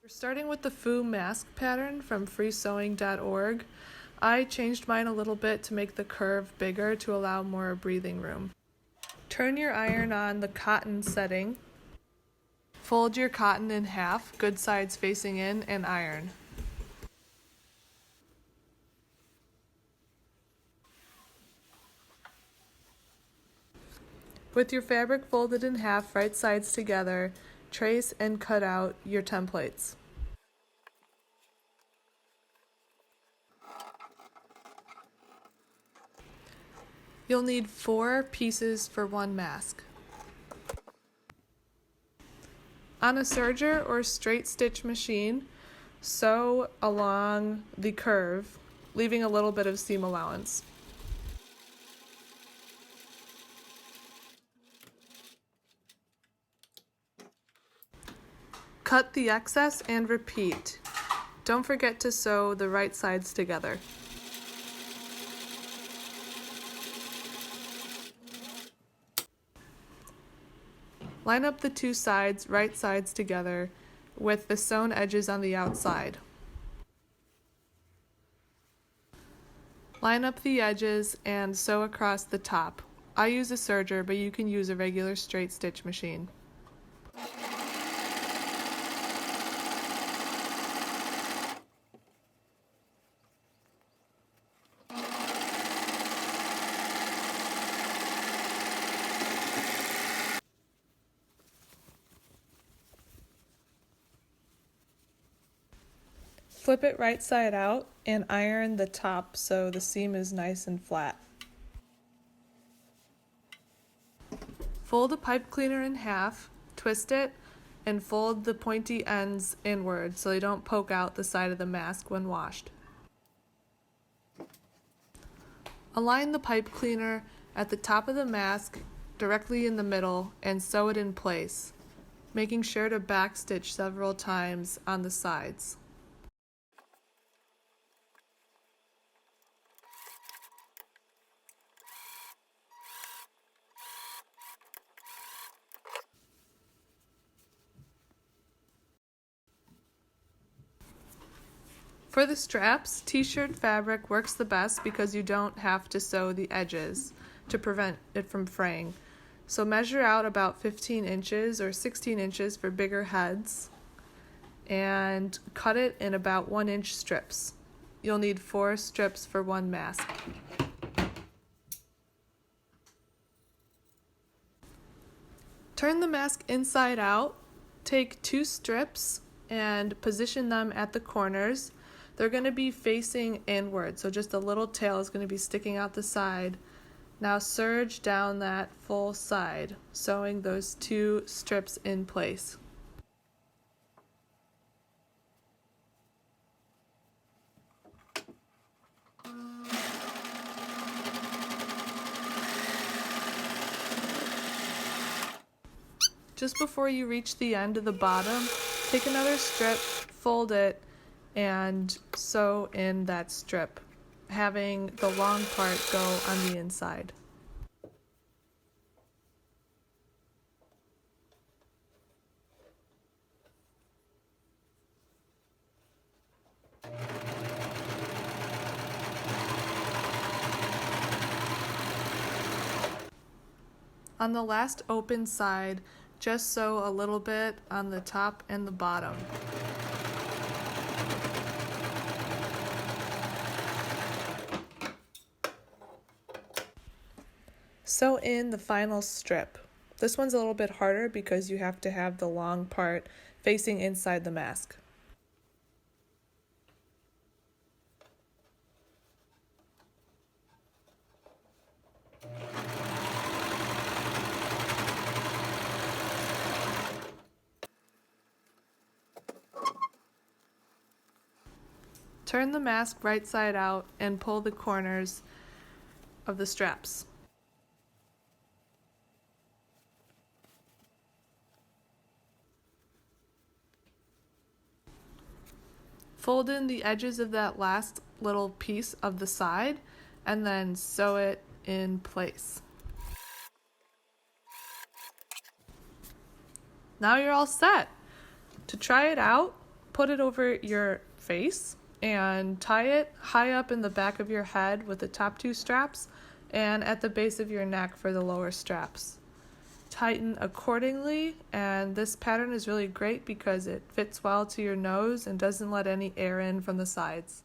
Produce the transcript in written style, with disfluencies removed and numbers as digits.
We're starting with the Fu mask pattern from freesewing.org. I changed mine a little bit to make the curve bigger to allow more breathing room. Turn your iron on the cotton setting. Fold your cotton in half, good sides facing in, and iron. With your fabric folded in half, right sides together, trace and cut out your templates. You'll need 4 pieces for one mask. On a serger or straight stitch machine, sew along the curve, leaving a little bit of seam allowance. Cut the excess and repeat. Don't forget to sew the right sides together. Line up the 2 sides, right sides together, with the sewn edges on the outside. Line up the edges and sew across the top. I use a serger, but you can use a regular straight stitch machine. Flip it right side out and iron the top so the seam is nice and flat. Fold a pipe cleaner in half, twist it, and fold the pointy ends inward so they don't poke out the side of the mask when washed. Align the pipe cleaner at the top of the mask directly in the middle and sew it in place, making sure to backstitch several times on the sides. For the straps, t-shirt fabric works the best because you don't have to sew the edges to prevent it from fraying. So measure out about 15 inches or 16 inches for bigger heads and cut it in about 1-inch strips. You'll need 4 strips for one mask. Turn the mask inside out. Take 2 strips and position them at the corners. They're going to be facing inward, so just a little tail is going to be sticking out the side. Now serge down that full side, sewing those 2 strips in place. Just before you reach the end of the bottom, take another strip, fold it, and sew in that strip, having the long part go on the inside. On the last open side, just sew a little bit on the top and the bottom. Sew in the final strip. This one's a little bit harder because you have to have the long part facing inside the mask. Turn the mask right side out and pull the corners of the straps. Fold in the edges of that last little piece of the side and then sew it in place. Now you're all set. To try it out, put it over your face and tie it high up in the back of your head with the top two straps and at the base of your neck for the lower straps. Tighten accordingly, and this pattern is really great because it fits well to your nose and doesn't let any air in from the sides.